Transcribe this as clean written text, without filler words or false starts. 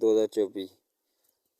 2024۔